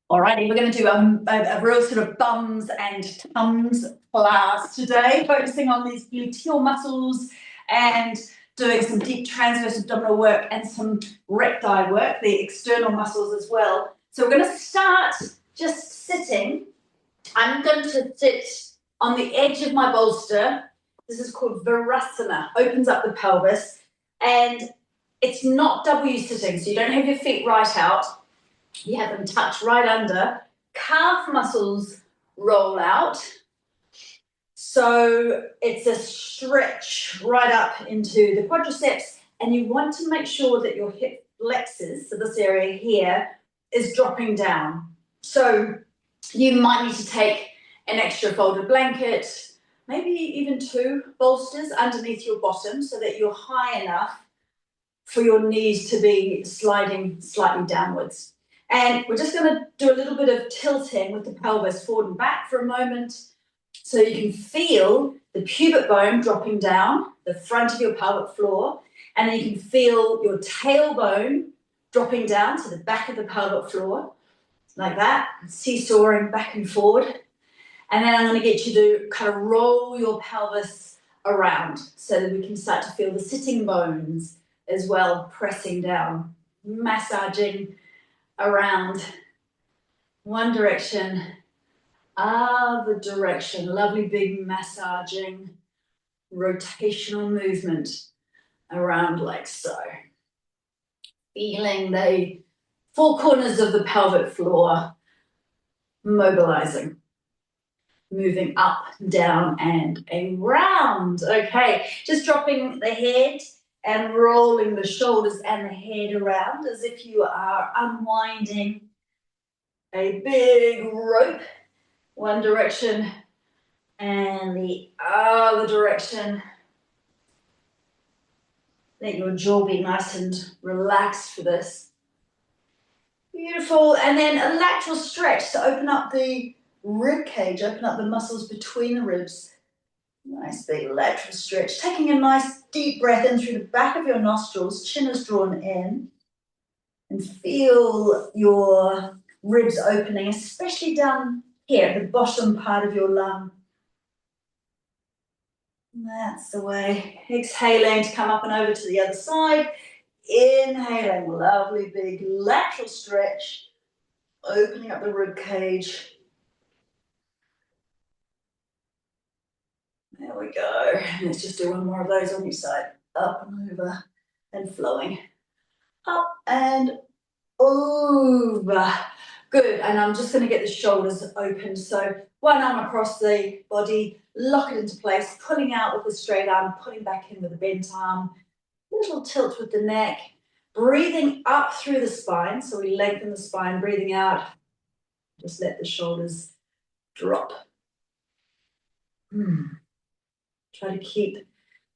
Alrighty, we're going to do a real sort of bums and tums blast today, focusing on these gluteal muscles and doing some deep transverse abdominal work and some recti work, the external muscles as well. So we're going to start just sitting. I'm going to sit on the edge of my bolster. This is called Virasana, opens up the pelvis, and it's not W sitting, so you don't have your feet right out. You have them touch right under. Calf muscles roll out. So it's a stretch right up into the quadriceps, and you want to make sure that your hip flexors, so this area here, is dropping down. So you might need to take an extra folded blanket, maybe even 2 bolsters underneath your bottom so that you're high enough for your knees to be sliding slightly downwards. And we're just going to do a little bit of tilting with the pelvis forward and back for a moment so you can feel the pubic bone dropping down the front of your pelvic floor, and then you can feel your tailbone dropping down to the back of the pelvic floor, like that, seesawing back and forward. And then I'm going to get you to kind of roll your pelvis around so that we can start to feel the sitting bones as well, pressing down, massaging around one direction, other direction. Lovely big massaging, rotational movement around like so. Feeling the 4 corners of the pelvic floor mobilizing. Moving up, down, and around. Okay, just dropping the head and rolling the shoulders and the head around as if you are unwinding a big rope, one direction and the other direction. Let your jaw be nice and relaxed for this. Beautiful. And then a lateral stretch to open up the rib cage, open up the muscles between the ribs. Nice big lateral stretch. Taking a nice deep breath in through the back of your nostrils, chin is drawn in, and feel your ribs opening, especially down here at the bottom part of your lung. That's the way. Exhaling to come up and over to the other side. Inhaling, lovely big lateral stretch, opening up the rib cage. There we go. Let's just do one more of those on your side. Up and over and flowing. Up and over. Good. And I'm just going to get the shoulders open. So one arm across the body, lock it into place, pulling out with the straight arm, pulling back in with the bent arm. Little tilt with the neck. Breathing up through the spine. So we lengthen the spine, breathing out. Just let the shoulders drop. Try to keep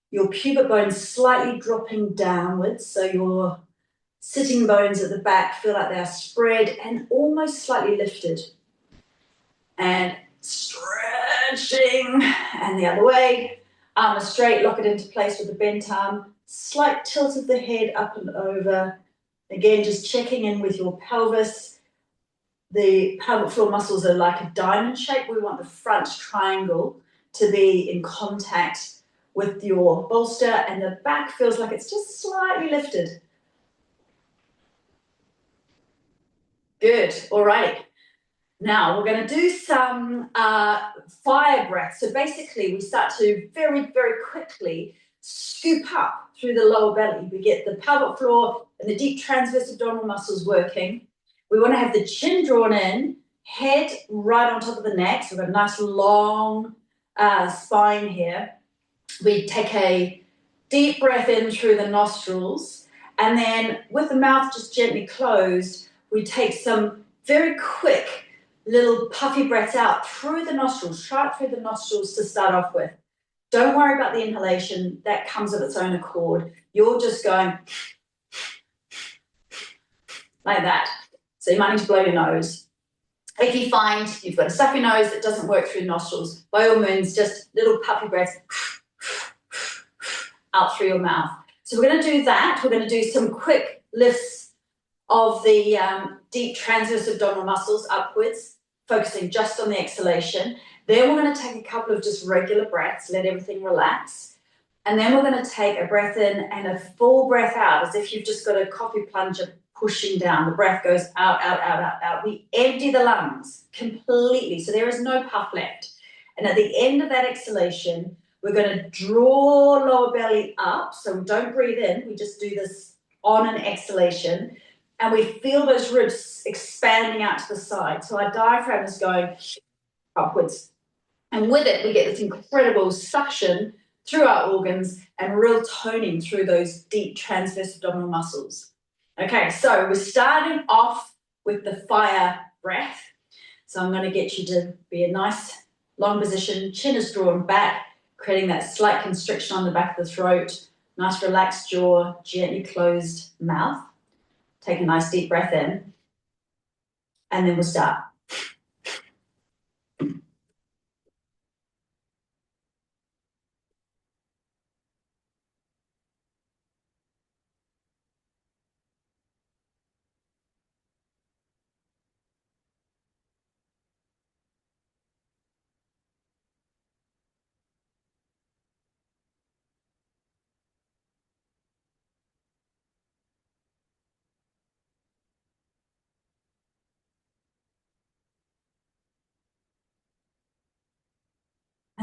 your pubic bones slightly dropping downwards, so your sitting bones at the back feel like they are spread and almost slightly lifted. And stretching, and the other way. Arm is straight, lock it into place with the bent arm. Slight tilt of the head up and over. Again, just checking in with your pelvis. The pelvic floor muscles are like a diamond shape. We want the front triangle to be in contact with your bolster, and the back feels like it's just slightly lifted. Good. All right. Now we're going to do some fire breath. So basically we start to very, very quickly scoop up through the lower belly. We get the pelvic floor and the deep transverse abdominal muscles working. We want to have the chin drawn in, head right on top of the neck. So we've got a nice long spine here. We take a deep breath in through the nostrils, and then with the mouth just gently closed, we take some very quick little puffy breaths out through the nostrils. Try it through the nostrils to start off with. Don't worry about the inhalation. That comes of its own accord. You're just going like that. So you might need to blow your nose. If you find you've got a stuffy nose that doesn't work through the nostrils, by all means, just little puffy breaths out through your mouth. So we're going to do that. We're going to do some quick lifts of the deep transverse abdominal muscles upwards, focusing just on the exhalation. Then we're going to take a couple of just regular breaths, let everything relax. And then we're going to take a breath in and a full breath out, as if you've just got a coffee plunger pushing down. The breath goes out, out, out, out, out. We empty the lungs completely, so there is no puff left. And at the end of that exhalation, we're going to draw lower belly up. So we don't breathe in, we just do this on an exhalation. And we feel those ribs expanding out to the side. So our diaphragm is going upwards. And with it, we get this incredible suction through our organs and real toning through those deep transverse abdominal muscles. Okay, so we're starting off with the fire breath. So I'm going to get you to be a nice long position, chin is drawn back, creating that slight constriction on the back of the throat, nice relaxed jaw, gently closed mouth. Take a nice deep breath in, and then we'll start.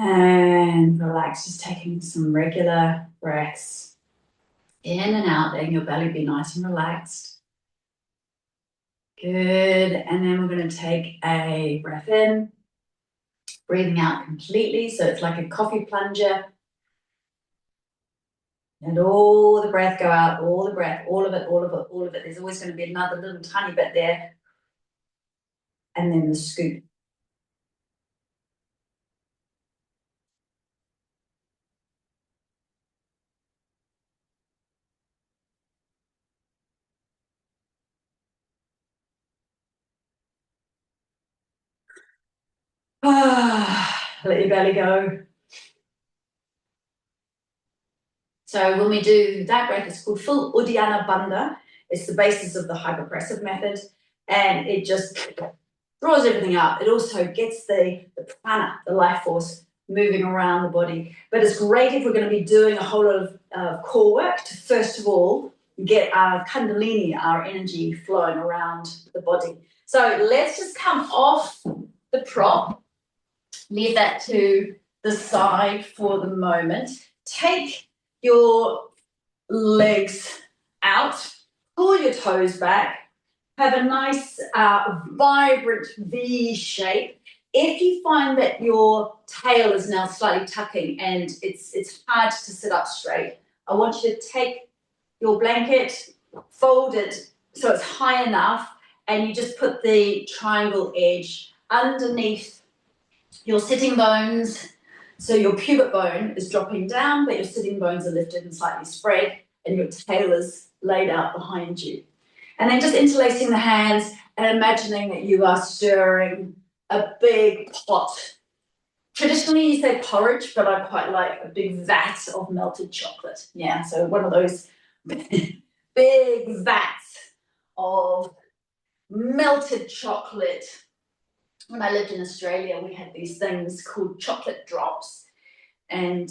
And relax, just taking some regular breaths in and out, letting your belly be nice and relaxed. Good, and then we're going to take a breath in, breathing out completely, so it's like a coffee plunger. And all the breath go out, all the breath, all of it, all of it, all of it. There's always going to be another little tiny bit there. And then the scoop. Let your belly go. So when we do that breath, it's called full Uddiyana Bandha. It's the basis of the hyperpressive method, and it just draws everything up. It also gets the prana, the life force, moving around the body. But it's great if we're going to be doing a whole lot of core work to, first of all, get our kundalini, our energy flowing around the body. So let's just come off the prop, leave that to the side for the moment. Take your legs out, pull your toes back, have a nice vibrant V shape. If you find that your tail is now slightly tucking and it's hard to sit up straight, I want you to take your blanket, fold it so it's high enough, and you just put the triangle edge underneath your sitting bones. So your pubic bone is dropping down, but your sitting bones are lifted and slightly spread, and your tail is laid out behind you. And then just interlacing the hands and imagining that you are stirring a big pot. Traditionally, you say porridge, but I quite like a big vat of melted chocolate. Yeah, so one of those big vats of melted chocolate. When I lived in Australia, we had these things called chocolate drops, and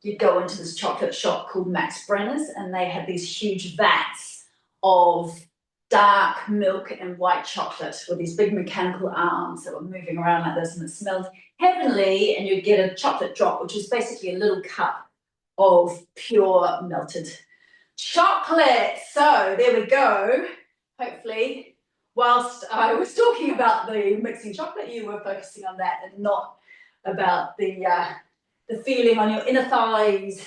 you'd go into this chocolate shop called Max Brenner's, and they had these huge vats of dark milk and white chocolate with these big mechanical arms that were moving around like this, and it smelled heavenly. And you'd get a chocolate drop, which is basically a little cup of pure melted chocolate. So there we go. Hopefully, whilst I was talking about the mixing chocolate, you were focusing on that and not about the feeling on your inner thighs,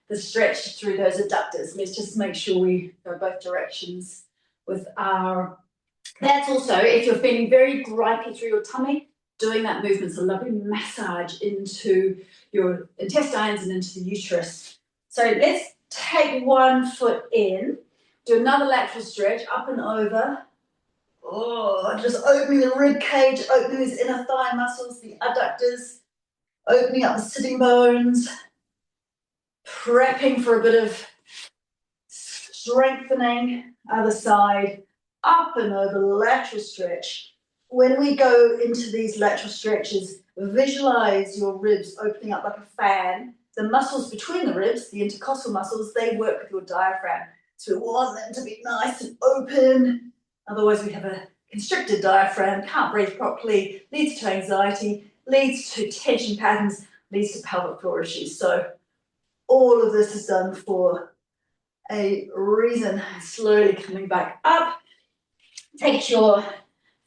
the stretch through those adductors. Let's just make sure we go both directions with our... That's also, if you're feeling very gripey through your tummy, doing that movement's a lovely massage into your intestines and into the uterus. So let's take one foot in, do another lateral stretch, up and over. Oh, just opening the rib cage, opening these inner thigh muscles, the adductors, opening up the sitting bones, prepping for a bit of strengthening. Other side, up and over, lateral stretch. When we go into these lateral stretches, visualize your ribs opening up like a fan. The muscles between the ribs, the intercostal muscles, they work with your diaphragm. So we want them to be nice and open. Otherwise, we have a constricted diaphragm, can't breathe properly, leads to anxiety, leads to tension patterns, leads to pelvic floor issues. So all of this is done for a reason. Slowly coming back up. Take your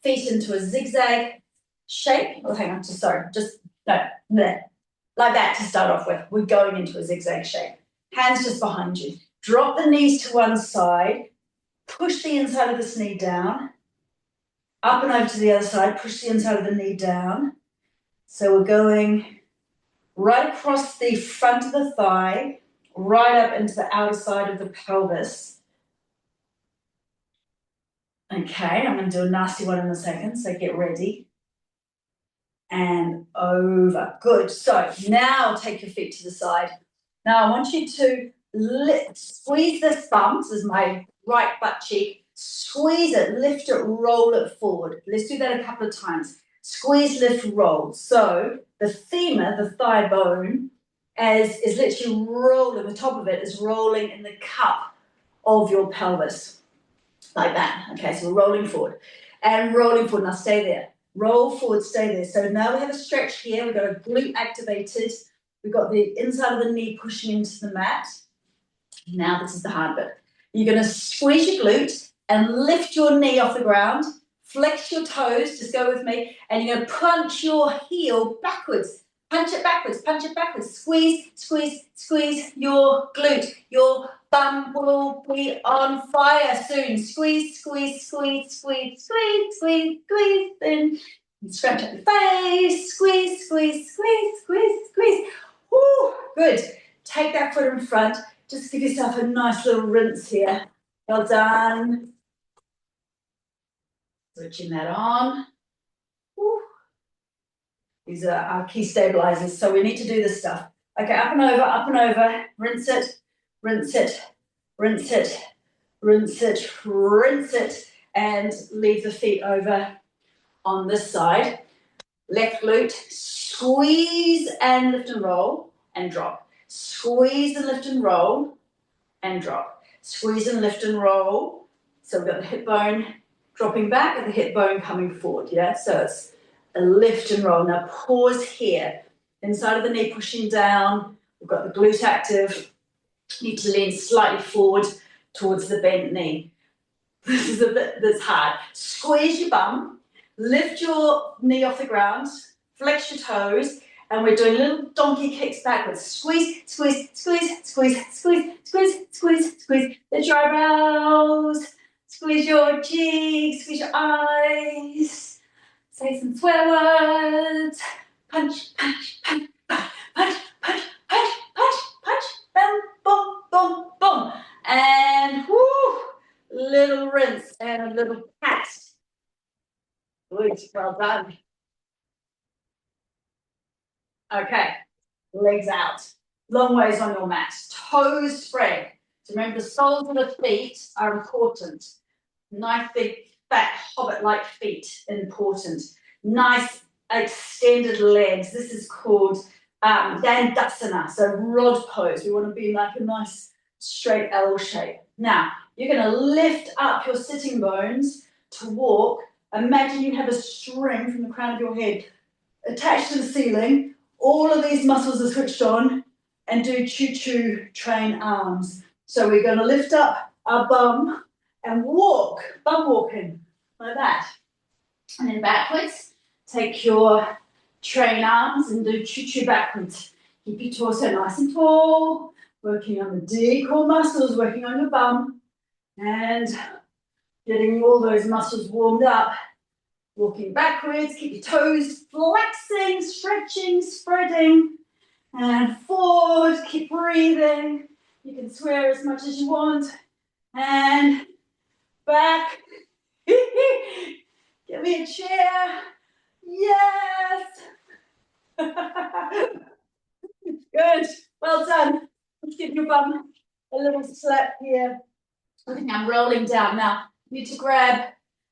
feet into a zigzag shape. Oh, hang on, sorry, just no, there. Like that to start off with. We're going into a zigzag shape. Hands just behind you. Drop the knees to one side. Push the inside of this knee down. Up and over to the other side. Push the inside of the knee down. So we're going right across the front of the thigh, right up into the outer side of the pelvis. Okay, I'm going to do a nasty one in a second, so get ready. And over. Good. So now take your feet to the side. Now I want you to squeeze this bum. This is my right butt cheek. Squeeze it, lift it, roll it forward. Let's do that a couple of times. Squeeze, lift, roll. So the femur, the thigh bone, is literally rolling. The top of it is rolling in the cup of your pelvis. Like that. Okay, so we're rolling forward. And rolling forward. Now stay there. Roll forward, stay there. So now we have a stretch here. We've got a glute activated. We've got the inside of the knee pushing into the mat. Now this is the hard bit. You're going to squeeze your glute and lift your knee off the ground. Flex your toes. Just go with me. And you're going to punch your heel backwards. Punch it backwards. Punch it backwards. Squeeze, squeeze, squeeze your glute. Your bum will be on fire soon. Squeeze, squeeze, squeeze, squeeze, squeeze, squeeze, squeeze. Then scrunch up your face. Squeeze, squeeze, squeeze, squeeze, squeeze. Woo, good. Take that foot in front. Just give yourself a nice little rinse here. Well done. Switching that on. Woo. These are our key stabilizers, so we need to do this stuff. Okay, up and over, rinse it, rinse it, rinse it, rinse it, rinse it, and leave the feet over on this side. Left glute, squeeze and lift and roll and drop. Squeeze and lift and roll and drop. Squeeze and lift and roll. So we've got the hip bone dropping back and the hip bone coming forward, yeah? So it's a lift and roll. Now pause here. Inside of the knee pushing down. We've got the glute active. Need to lean slightly forward towards the bent knee. This is a bit that's hard. Squeeze your bum. Lift your knee off the ground. Flex your toes. And we're doing little donkey kicks backwards. Squeeze, squeeze, squeeze, squeeze, squeeze, squeeze, squeeze, squeeze. Lift your eyebrows. Squeeze your cheeks. Squeeze your eyes. Say some swear words. Punch, punch, punch, punch, punch, punch, punch, punch, punch. Boom, boom, boom, boom. And whoo, little rinse and a little pat. Good, well done. Okay, legs out. Long ways on your mat. Toes spread. So remember, the soles of the feet are important. Nice big, fat, hobbit-like feet, important. Nice extended legs. This is called Dandasana, so rod pose. We want to be in like a nice straight L shape. Now, you're going to lift up your sitting bones to walk. Imagine you have a string from the crown of your head attached to the ceiling. All of these muscles are switched on, and do choo-choo train arms. So we're going to lift up our bum and walk, bum walking, like that. And then backwards, take your train arms and do choo-choo backwards. Keep your torso nice and tall, working on the deep core muscles, working on your bum, and getting all those muscles warmed up. Walking backwards, keep your toes flexing, stretching, spreading, and forward, keep breathing. You can swear as much as you want, and back. Give me a cheer. Yes. Good. Well done. Let's give your bum a little slap here. I think I'm rolling down now. you need to grab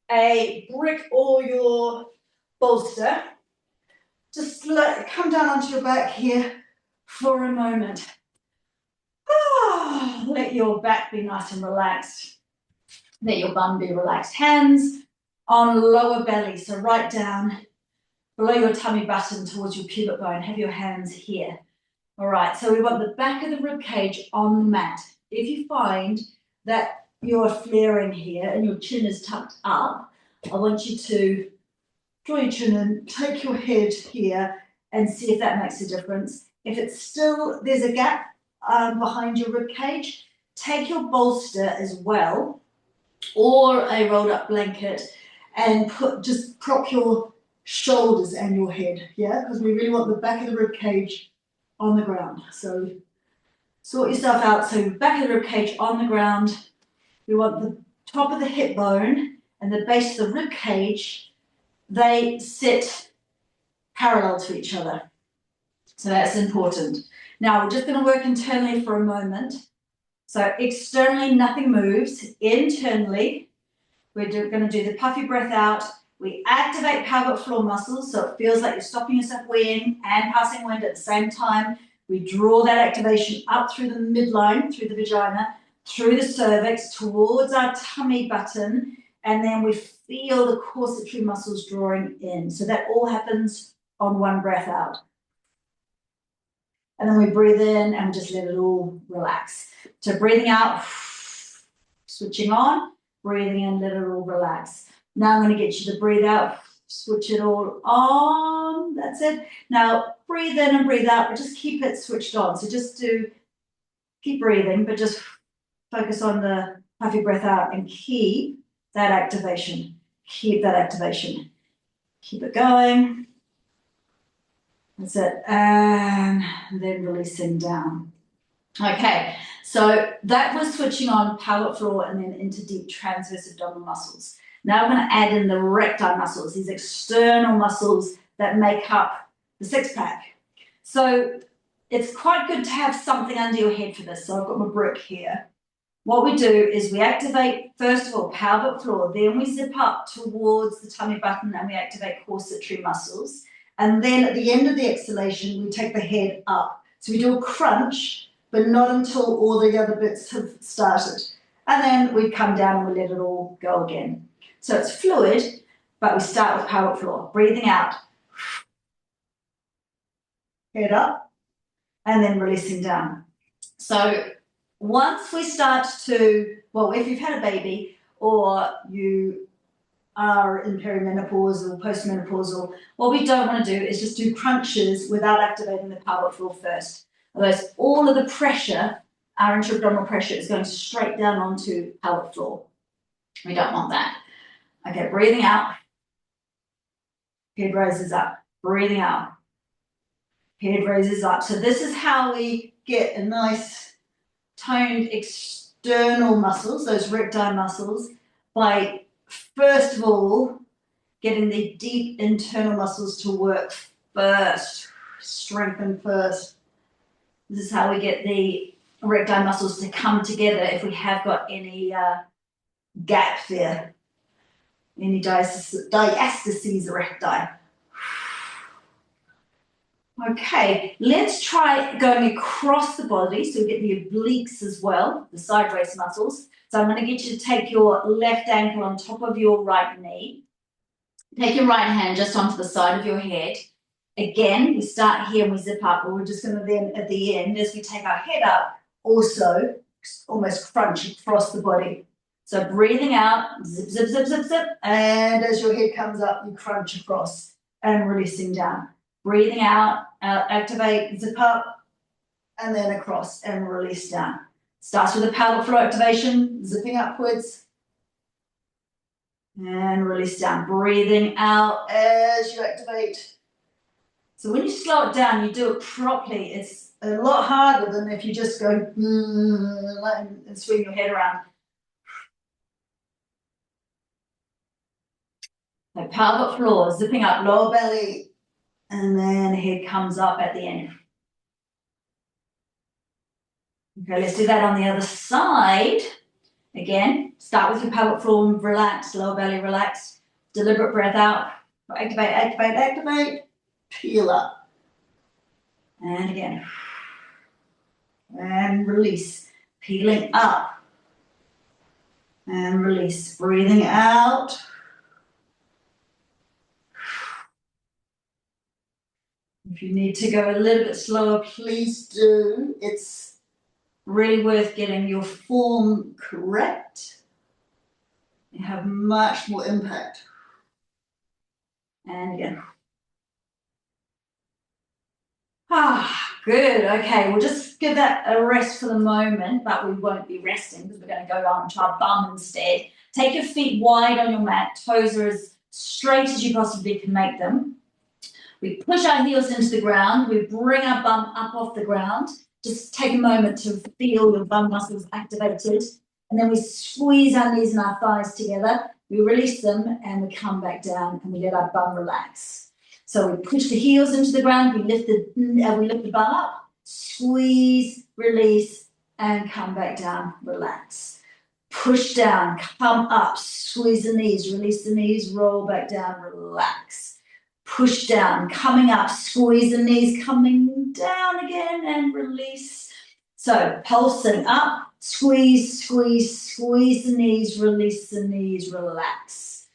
a brick or your bolster. Just come down onto your back here for a moment. Let your back be nice and relaxed. Let your bum be relaxed. Hands on lower belly, so right down below your tummy button towards your pubic bone. Have your hands here. All right, so we want the back of the rib cage on the mat. If you find that you're flaring here and your chin is tucked up, I want you to draw your chin in, take your head here and see if that makes a difference. If it's still, there's a gap behind your rib cage, take your bolster as well or a rolled up blanket and just prop your shoulders and your head, yeah? Because we really want the back of the rib cage on the ground. So sort yourself out. So back of the rib cage on the ground. We want the top of the hip bone and the base of the rib cage, they sit parallel to each other. So that's important. Now we're just going to work internally for a moment. So externally, nothing moves. Internally, we're going to do the puffy breath out. We activate pelvic floor muscles, so it feels like you're stopping yourself weeing and passing wind at the same time. We draw that activation up through the midline, through the vagina, through the cervix, towards our tummy button, and then we feel the corsatory muscles drawing in. So that all happens on one breath out. And then we breathe in and we just let it all relax. So breathing out, switching on, breathing in, let it all relax. Now I'm going to get you to breathe out, switch it all on, that's it. Now breathe in and breathe out, but just keep it switched on. So just keep breathing, but just focus on the puffy breath out and keep that activation. Keep that activation. Keep it going. That's it. And then releasing down. Okay, so that was switching on pelvic floor and then into deep transverse abdominal muscles. Now I'm going to add in the recti muscles, these external muscles that make up the six pack. So it's quite good to have something under your head for this. So I've got my brick here. What we do is we activate, first of all, pelvic floor, then we zip up towards the tummy button and we activate corsatory muscles. And then at the end of the exhalation, we take the head up. So we do a crunch, but not until all the other bits have started. And then we come down and we let it all go again. So it's fluid, but we start with pelvic floor. Breathing out, head up, and then releasing down. So once we start to, well, if you've had a baby or you are in perimenopausal or postmenopausal, what we don't want to do is just do crunches without activating the pelvic floor first. Otherwise, all of the pressure, our intra-abdominal pressure, is going straight down onto pelvic floor. We don't want that. Okay, breathing out. Head raises up. Breathing out. Head raises up. So this is how we get a nice toned external muscles, those recti muscles, by first of all getting the deep internal muscles to work first, strengthen first. This is how we get the recti muscles to come together if we have got any gap there, any diastases recti. Okay, let's try going across the body so we get the obliques as well, the side waist muscles. So I'm going to get you to take your left ankle on top of your right knee. Take your right hand just onto the side of your head. Again, we start here and we zip up, but we're just going to then, at the end, as we take our head up, also almost crunch across the body. So breathing out, zip, zip, zip, zip, zip, and as your head comes up, you crunch across and releasing down. Breathing out, activate, zip up, and then across and release down. Starts with a pelvic floor activation, zipping upwards, and release down. Breathing out as you activate. So when you slow it down, you do it properly. It's a lot harder than if you just go and swing your head around. So pelvic floor, zipping up, lower belly, and then head comes up at the end. Okay, let's do that on the other side. Again, start with your pelvic floor relaxed, lower belly relaxed. Deliberate breath out. Activate, activate, activate. Peel up. And again. And release. Peeling up. And release. Breathing out. If you need to go a little bit slower, please do. It's really worth getting your form correct. You have much more impact. And again. Good. Okay, we'll just give that a rest for the moment, but we won't be resting because we're going to go on to our bum instead. Take your feet wide on your mat. Toes are as straight as you possibly can make them. We push our heels into the ground. We bring our bum up off the ground. Just take a moment to feel your bum muscles activated. And then we squeeze our knees and our thighs together. We release them and we come back down and we let our bum relax. So we push the heels into the ground. We lift the bum up, squeeze, release, and come back down, relax. Push down, come up, squeeze the knees, release the knees, roll back down, relax. Push down, coming up, squeeze the knees, coming down again and release. So pulsing up, squeeze, squeeze, squeeze the knees, release the knees, relax.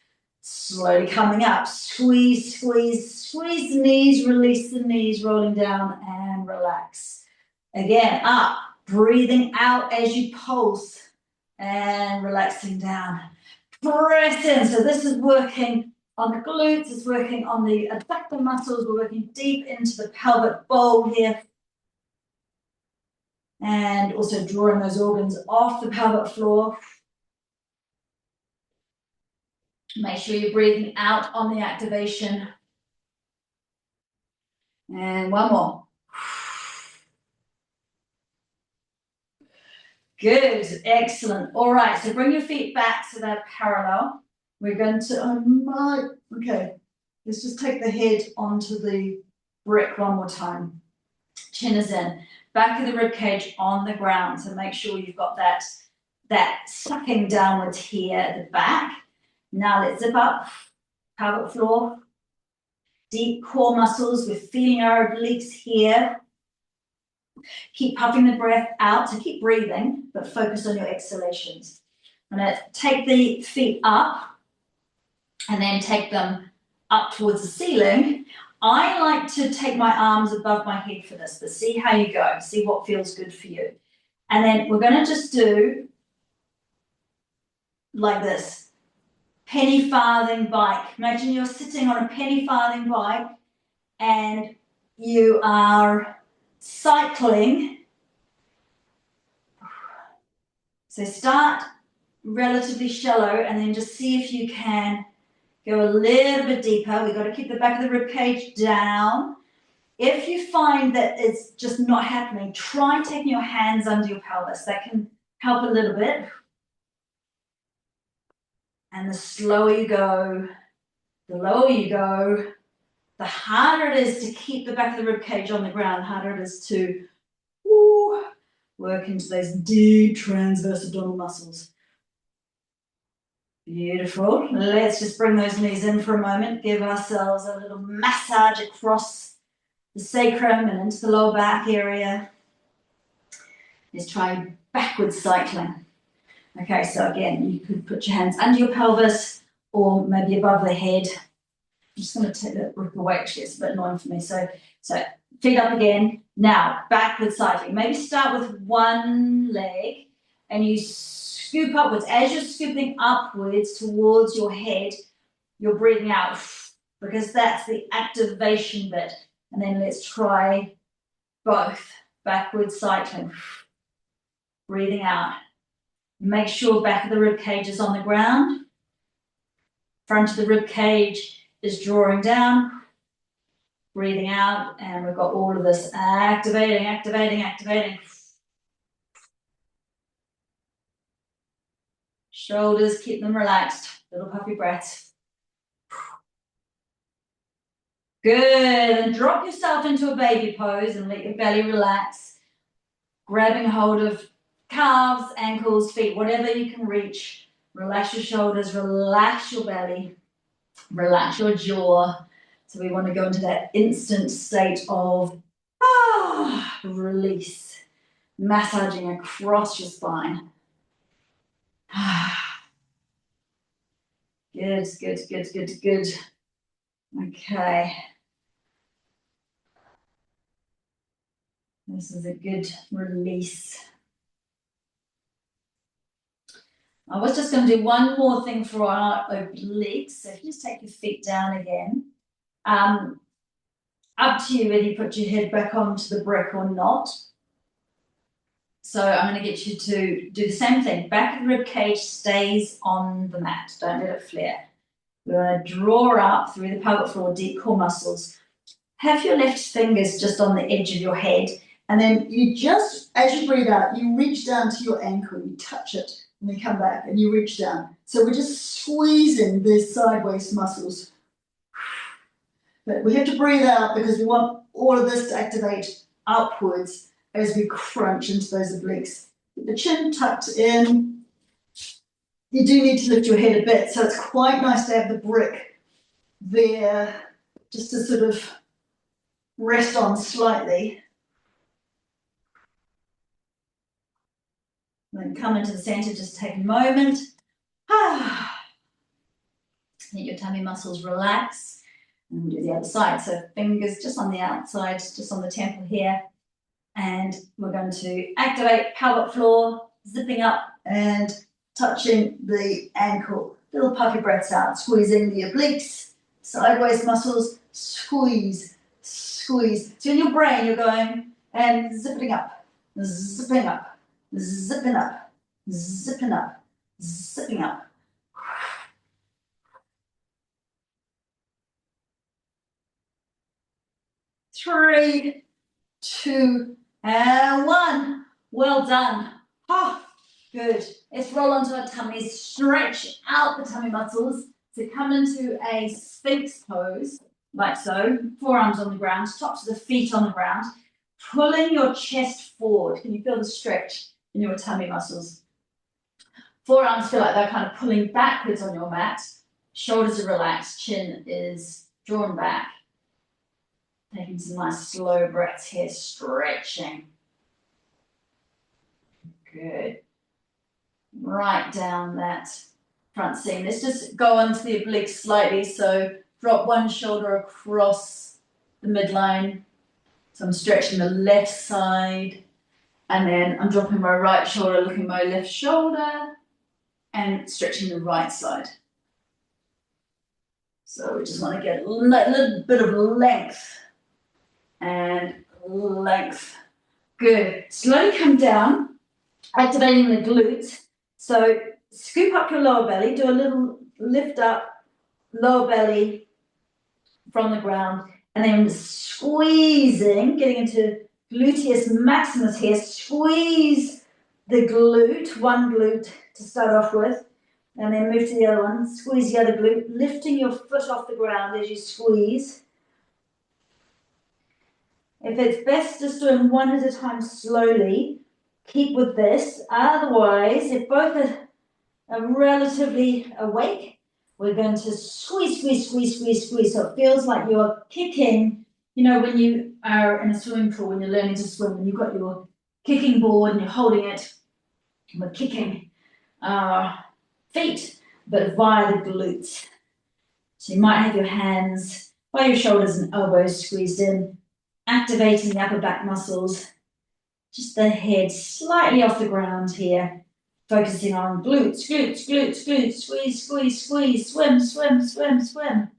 Slowly coming up, squeeze, squeeze, squeeze the knees, release the knees, rolling down and relax. Again, up, breathing out as you pulse and relaxing down. Press in, so this is working on the glutes, it's working on the adductor muscles, we're working deep into the pelvic bowl here. And also drawing those organs off the pelvic floor. Make sure you're breathing out on the activation. And one more. Good, excellent. All right, so bring your feet back so they're parallel. We're going to, okay, let's just take the head onto the brick one more time. Chin is in. Back of the rib cage on the ground. So make sure you've got that sucking downwards here at the back. Now let's zip up, pelvic floor. Deep core muscles. We're feeling our obliques here. Keep puffing the breath out, so keep breathing, but focus on your exhalations. I'm going to take the feet up and then take them up towards the ceiling. I like to take my arms above my head for this, but see how you go. See what feels good for you. And then we're going to just do like this. Penny farthing bike. Imagine you're sitting on a penny farthing bike and you are cycling. So start relatively shallow and then just see if you can go a little bit deeper. We've got to keep the back of the rib cage down. If you find that it's just not happening, try taking your hands under your pelvis. That can help a little bit. And the slower you go, the lower you go, the harder it is to keep the back of the rib cage on the ground, the harder it is to work into those deep transverse abdominal muscles. Beautiful. Let's just bring those knees in for a moment. Give ourselves a little massage across the sacrum and into the lower back area. Let's try backwards cycling. Okay, so again, you could put your hands under your pelvis or maybe above the head. I'm just going to take that rip away, actually, it's a bit annoying for me. So feet up again. Now, backwards cycling. Maybe start with one leg and you scoop upwards. As you're scooping upwards towards your head, you're breathing out because that's the activation bit. And then let's try both. Backwards cycling. Breathing out. Make sure back of the rib cage is on the ground. Front of the rib cage is drawing down. Breathing out, and we've got all of this activating, activating, activating. Shoulders, keep them relaxed. Little puffy breaths. Good, and drop yourself into a baby pose and let your belly relax. Grabbing hold of calves, ankles, feet, whatever you can reach. Relax your shoulders, relax your belly, relax your jaw. So we want to go into that instant state of release, massaging across your spine. Good, good, good, good, good. Okay. This is a good release. I was just going to do one more thing for our obliques. So if you just take your feet down again. Up to you whether you put your head back onto the brick or not. So I'm going to get you to do the same thing. Back of the rib cage stays on the mat. Don't let it flare. We're going to draw up through the pelvic floor, deep core muscles. Have your left fingers just on the edge of your head. And then you just, as you breathe out, you reach down to your ankle. You touch it and then come back and you reach down. So we're just squeezing these sideways muscles. But we have to breathe out because we want all of this to activate upwards as we crunch into those obliques. With the chin tucked in, you do need to lift your head a bit, so it's quite nice to have the brick there just to sort of rest on slightly. And then come into the center, just take a moment. Let your tummy muscles relax. And we'll do the other side. So fingers just on the outside, just on the temple here. And we're going to activate pelvic floor, zipping up and touching the ankle. Little puffy breaths out, squeezing the obliques, sideways muscles, squeeze, squeeze. So in your brain, you're going and zipping up, zipping up, zipping up, zipping up, zipping up. 3, 2, and 1. Well done. Good. Let's roll onto our tummies, stretch out the tummy muscles to come into a sphinx pose, like so. Forearms on the ground, tops of the feet on the ground. Pulling your chest forward. Can you feel the stretch in your tummy muscles? Forearms feel like they're kind of pulling backwards on your mat. Shoulders are relaxed, chin is drawn back. Taking some nice slow breaths here, stretching. Good. Right down that front seam. Let's just go onto the obliques slightly. So drop one shoulder across the midline. So I'm stretching the left side. And then I'm dropping my right shoulder, looking at my left shoulder. And stretching the right side. So we just want to get a little bit of length. And length. Good. Slowly come down, activating the glutes. So scoop up your lower belly, do a little lift up, lower belly from the ground, and then squeezing, getting into gluteus maximus here. Squeeze the glute, one glute to start off with, and then move to the other one. Squeeze the other glute, lifting your foot off the ground as you squeeze. If it's best just doing one at a time slowly, keep with this. Otherwise, if both are relatively awake, we're going to squeeze, squeeze, squeeze, squeeze, squeeze. So it feels like you're kicking, you know, when you are in a swimming pool, when you're learning to swim, and you've got your kicking board and you're holding it, and we're kicking our feet, but via the glutes. So you might have your hands by your shoulders and elbows squeezed in, activating the upper back muscles, just the head slightly off the ground here, focusing on glutes, glutes, glutes, glutes, squeeze, squeeze, squeeze, swim, swim, swim, swim.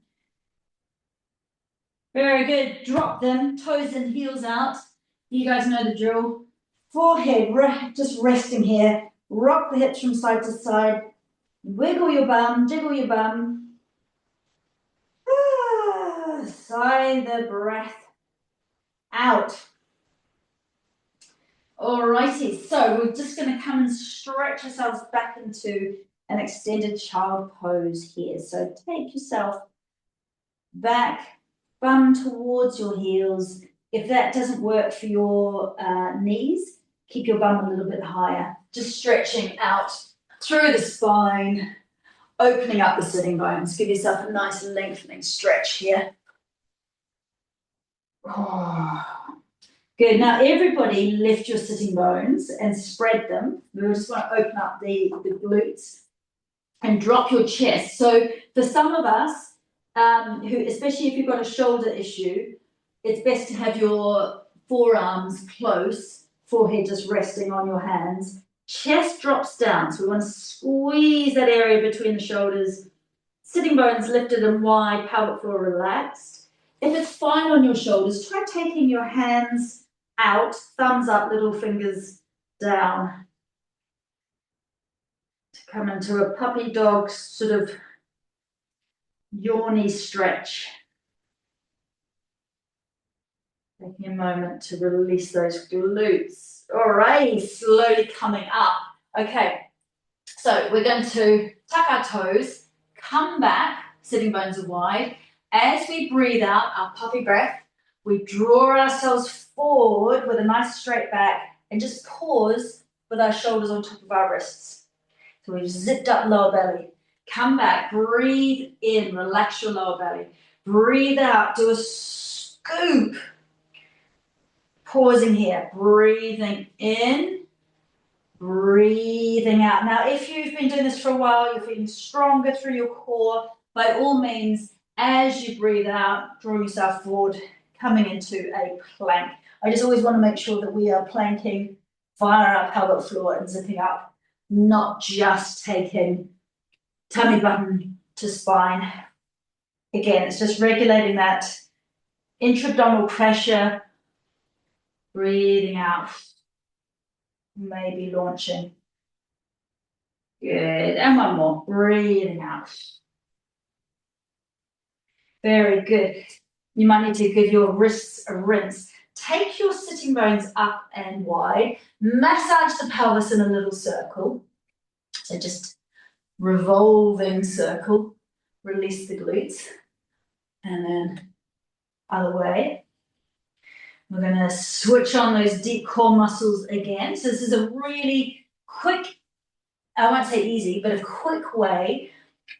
Very good, drop them, toes and heels out. You guys know the drill. Forehead, just resting here, rock the hips from side to side, wiggle your bum, jiggle your bum. Sigh the breath out. Alrighty, so we're just going to come and stretch ourselves back into an extended child pose here. So take yourself back, bum towards your heels. If that doesn't work for your knees, keep your bum a little bit higher. just stretching out through the spine, opening up the sitting bones. Give yourself a nice lengthening stretch here. Oh. Good. Now, everybody lift your sitting bones and spread them. We just want to open up the glutes and drop your chest. So for some of us, who, especially if you've got a shoulder issue, it's best to have your forearms close, forehead just resting on your hands. Chest drops down, so we want to squeeze that area between the shoulders. Sitting bones lifted and wide, pelvic floor relaxed. If it's fine on your shoulders, try taking your hands out, thumbs up, little fingers down. To come into a puppy dog sort of yawny stretch. Taking a moment to release those glutes. All right, slowly coming up. Okay, so we're going to tuck our toes, come back, sitting bones are wide. As we breathe out our puppy breath, we draw ourselves forward with a nice straight back and just pause with our shoulders on top of our wrists. So we've zipped up lower belly. Come back, breathe in, relax your lower belly. Breathe out, do a scoop. Pausing here, breathing in, breathing out. Now, if you've been doing this for a while, you're feeling stronger through your core, by all means, as you breathe out, draw yourself forward, coming into a plank. I just always want to make sure that we are planking via our pelvic floor and zipping up, not just taking tummy button to spine. Again, it's just regulating that intra-abdominal pressure, breathing out, maybe launching. Good, and one more, breathing out. Very good. You might need to give your wrists a rinse. Take your sitting bones up and wide. Massage the pelvis in a little circle. So just revolving circle. Release the glutes. And then other way. We're going to switch on those deep core muscles again. So this is a really quick, I won't say easy, but a quick way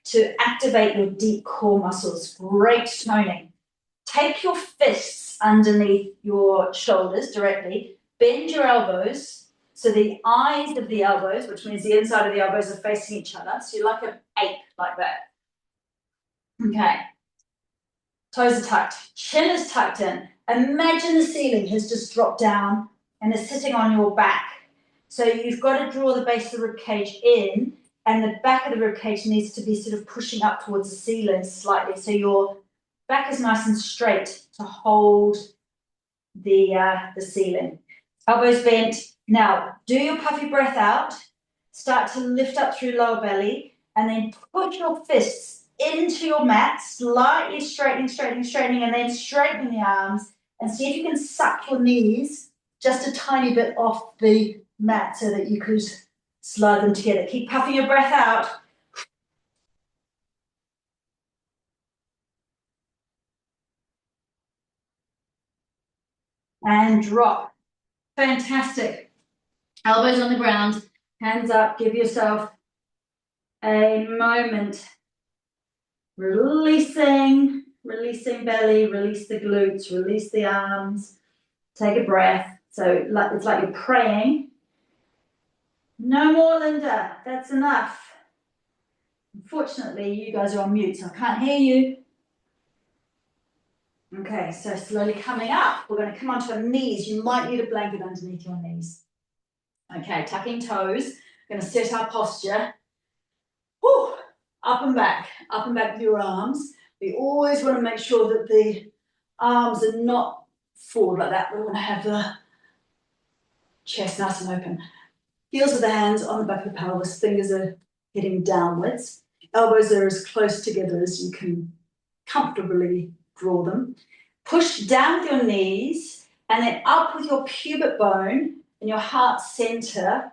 to activate your deep core muscles. Great toning. Take your fists underneath your shoulders directly. Bend your elbows. So the eyes of the elbows, which means the inside of the elbows, are facing each other. So you're like an ape, like that. Okay. Toes are tucked. Chin is tucked in. Imagine the ceiling has just dropped down and is sitting on your back. So you've got to draw the base of the ribcage in, and the back of the ribcage needs to be sort of pushing up towards the ceiling slightly. So your back is nice and straight to hold the ceiling. Elbows bent. Now, do your puffy breath out. Start to lift up through lower belly, and then put your fists into your mat, slightly straightening, and then straightening the arms, and see if you can suck your knees just a tiny bit off the mat so that you could slide them together. Keep puffing your breath out. And drop. Fantastic. Elbows on the ground, hands up, give yourself a moment. Releasing belly, release the glutes, release the arms. Take a breath. So it's like you're praying. No more, Linda. That's enough. Unfortunately, you guys are on mute, so I can't hear you. Okay, so slowly coming up. We're going to come onto our knees. You might need a blanket underneath your knees. Okay, tucking toes. Going to set our posture. Whew. Up and back with your arms. We always want to make sure that the arms are not forward like that. We want to have the chest nice and open. Heels of the hands on the back of the pelvis. Fingers are heading downwards. Elbows are as close together as you can comfortably draw them. Push down with your knees and then up with your pubic bone and your heart center,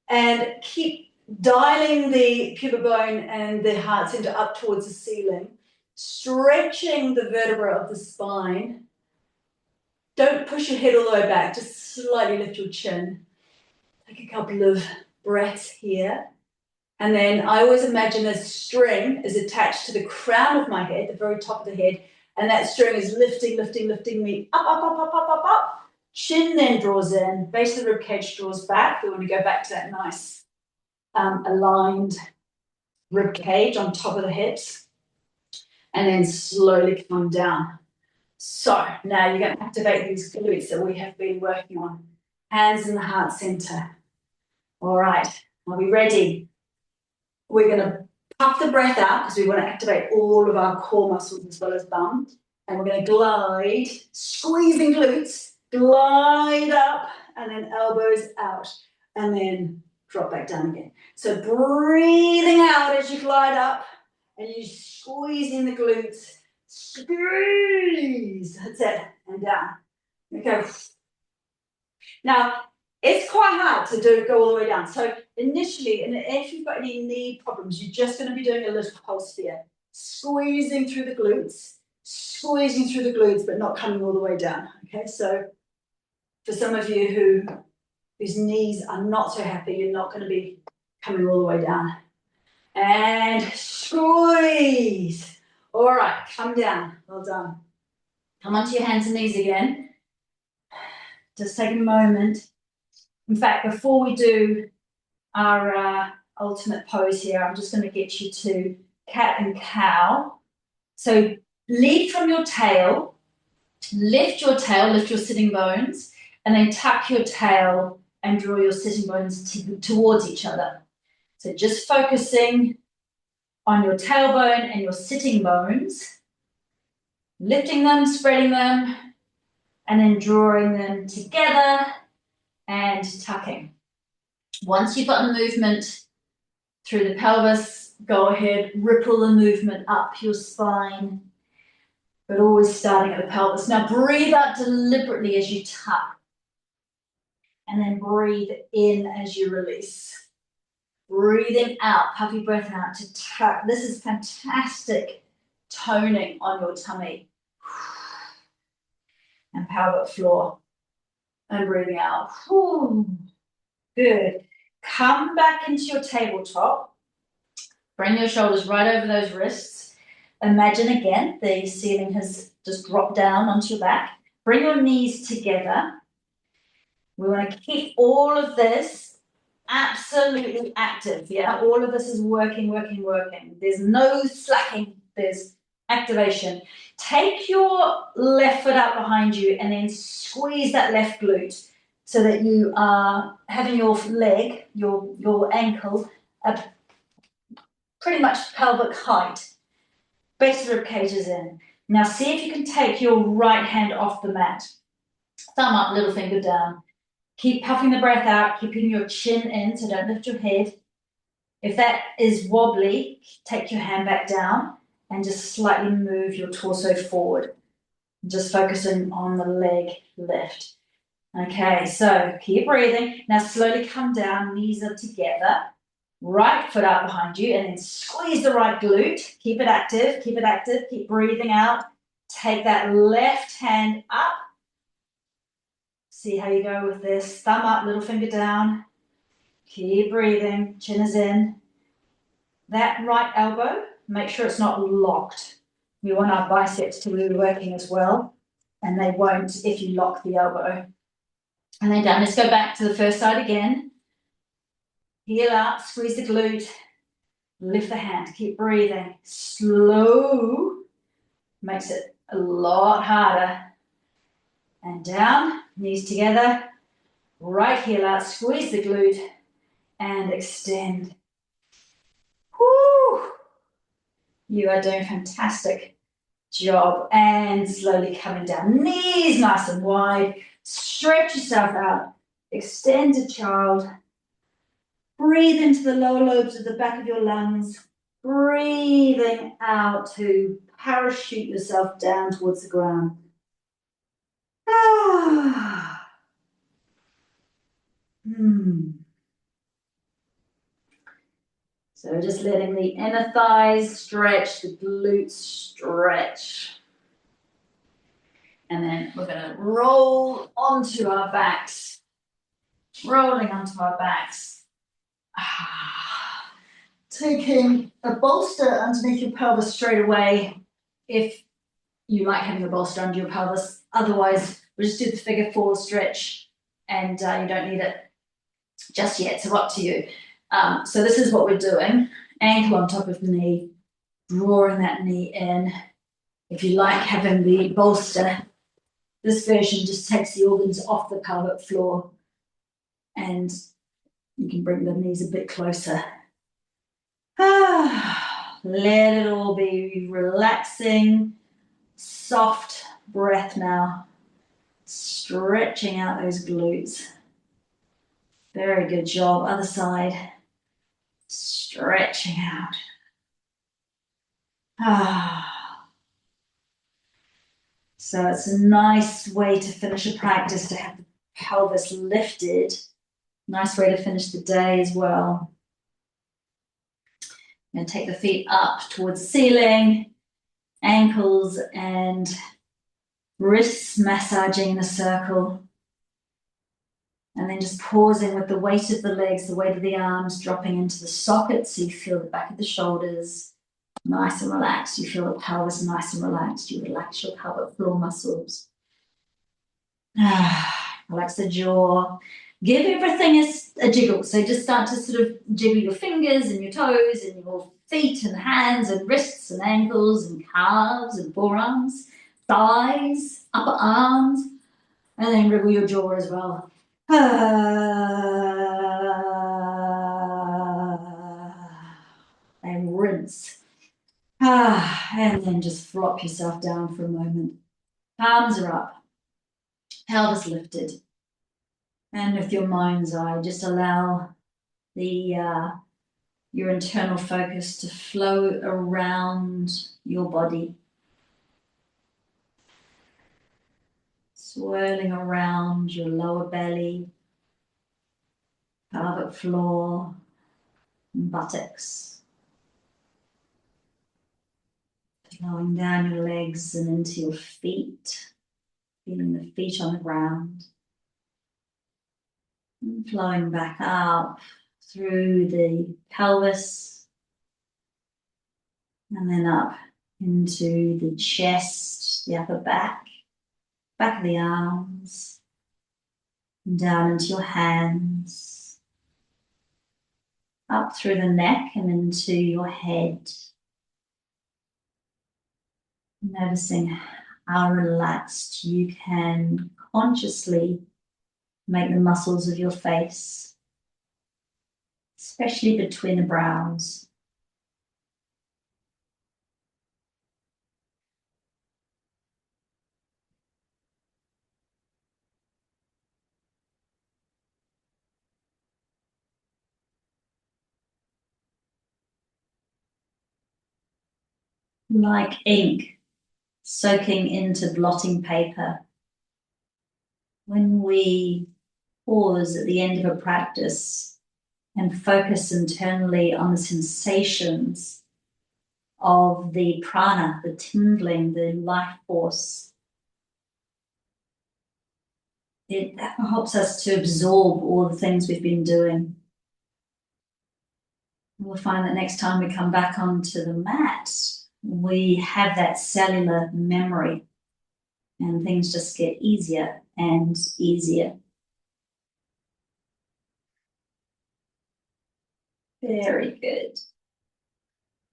and keep dialing the pubic bone and the heart center up towards the ceiling, stretching the vertebra of the spine. Don't push your head all the way back, just slightly lift your chin. Take a couple of breaths here. And then I always imagine a string is attached to the crown of my head, the very top of the head, and that string is lifting me up. Chin then draws in, base of the rib cage draws back. We want to go back to that nice aligned rib cage on top of the hips, and then slowly come down. So now you're going to activate these glutes that we have been working on. Hands in the heart center. All right, are we ready? We're going to puff the breath out because we want to activate all of our core muscles as well as bum. And we're going to glide, squeezing glutes, glide up, and then elbows out, and then drop back down again. So breathing out as you glide up, and you're squeezing the glutes. Squeeze. That's it. And down. Okay. Now, it's quite hard to go all the way down. So initially, and if you've got any knee problems, you're just going to be doing a little pulse here. Squeezing through the glutes, but not coming all the way down. Okay, so for some of you whose knees are not so happy, you're not going to be coming all the way down. And squeeze. All right, come down. Well done. Come onto your hands and knees again. Just take a moment. In fact, before we do our ultimate pose here, I'm just going to get you to cat and cow. So lead from your tail, lift your sitting bones, and then tuck your tail and draw your sitting bones towards each other. So just focusing on your tailbone and your sitting bones, lifting them, spreading them, and then drawing them together and tucking. Once you've got the movement through the pelvis, go ahead, ripple the movement up your spine, but always starting at the pelvis. Now breathe out deliberately as you tuck, and then breathe in as you release. Breathing out, puffy breath out to tuck. This is fantastic toning on your tummy and pelvic floor. And breathing out. Good. Come back into your tabletop. Bring your shoulders right over those wrists. Imagine again the ceiling has just dropped down onto your back. Bring your knees together. We want to keep all of this absolutely active. Yeah, all of this is working. There's no slacking. There's activation. Take your left foot out behind you and then squeeze that left glute so that you are having your leg, your ankle, at pretty much pelvic height. Base of the rib cage is in. Now see if you can take your right hand off the mat. Thumb up, little finger down. Keep puffing the breath out, keeping your chin in, so don't lift your head. If that is wobbly, take your hand back down and just slightly move your torso forward. Just focusing on the leg lift. Okay, so keep breathing. Now slowly come down, knees are together. Right foot out behind you, and then squeeze the right glute. Keep it active, keep breathing out. Take that left hand up. See how you go with this. Thumb up, little finger down. Keep breathing, chin is in. That right elbow, make sure it's not locked. We want our biceps to be working as well, and they won't if you lock the elbow. And then down, let's go back to the first side again. Heel out, squeeze the glute, lift the hand, keep breathing. Slow, makes it a lot harder. And down, knees together, right heel out, squeeze the glute, and extend. Woo! You are doing a fantastic job. And slowly coming down, knees nice and wide, stretch yourself out, extended child. Breathe into the lower lobes of the back of your lungs, breathing out to parachute yourself down towards the ground. So just letting the inner thighs stretch, the glutes stretch. And then we're going to roll onto our backs, rolling onto our backs. Taking a bolster underneath your pelvis straight away if you like having a bolster under your pelvis. Otherwise, we'll just do the figure 4 stretch and you don't need it just yet, so up to you. So this is what we're doing. Ankle on top of the knee, drawing that knee in. If you like having the bolster, this version just takes the organs off the pelvic floor and you can bring the knees a bit closer. Let it all be relaxing, soft breath now. Stretching out those glutes. Very good job. Other side. Stretching out. So it's a nice way to finish a practice, to have the pelvis lifted. Nice way to finish the day as well. I'm going to take the feet up towards the ceiling, ankles and wrists massaging in a circle. And then just pausing with the weight of the legs, the weight of the arms dropping into the socket, so you feel the back of the shoulders nice and relaxed. You feel the pelvis nice and relaxed. You relax your pelvic floor muscles. Relax the jaw. Give everything a jiggle. So just start to sort of jiggle your fingers and your toes and your feet and hands and wrists and ankles and calves and forearms, thighs, upper arms, and then wriggle your jaw as well. And rinse. And then just flop yourself down for a moment. Palms are up. Pelvis lifted. And with your mind's eye, just allow your internal focus to flow around your body. Swirling around your lower belly, pelvic floor, and buttocks. Flowing down your legs and into your feet, feeling the feet on the ground. And flowing back up through the pelvis, and then up into the chest, the upper back of the arms, and down into your hands, up through the neck and into your head. Noticing how relaxed you can consciously make the muscles of your face, especially between the brows. Like ink soaking into blotting paper. When we pause at the end of a practice and focus internally on the sensations of the prana, the tingling, the life force, it helps us to absorb all the things we've been doing. We'll find that next time we come back onto the mat, we have that cellular memory and things just get easier and easier. Very good.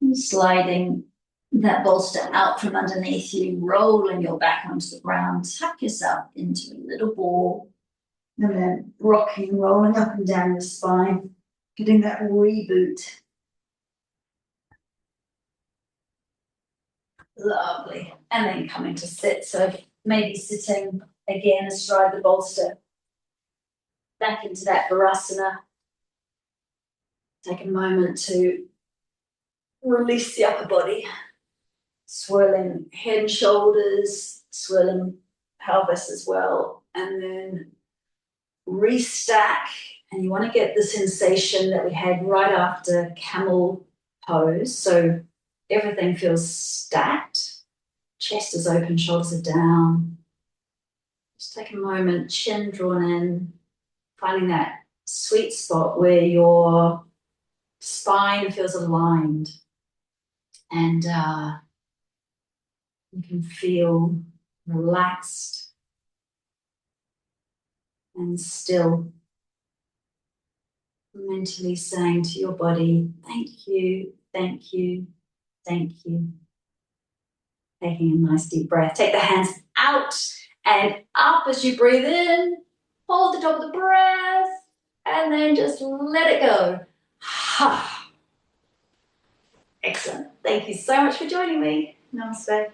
And sliding that bolster out from underneath you, rolling your back onto the ground, tuck yourself into a little ball, and then rocking, rolling up and down your spine, getting that reboot. Lovely. And then coming to sit. So maybe sitting again astride the bolster. Back into that Virasana. Take a moment to release the upper body. Swirling head and shoulders, swirling pelvis as well. And then restack. And you want to get the sensation that we had right after camel pose. So everything feels stacked. Chest is open, shoulders are down. Just take a moment, chin drawn in, finding that sweet spot where your spine feels aligned, and you can feel relaxed and still, mentally saying to your body, thank you, thank you, thank you. Taking a nice deep breath. Take the hands out and up as you breathe in. Hold the top of the breath and then just let it go. Excellent. Thank you so much for joining me. Namaste.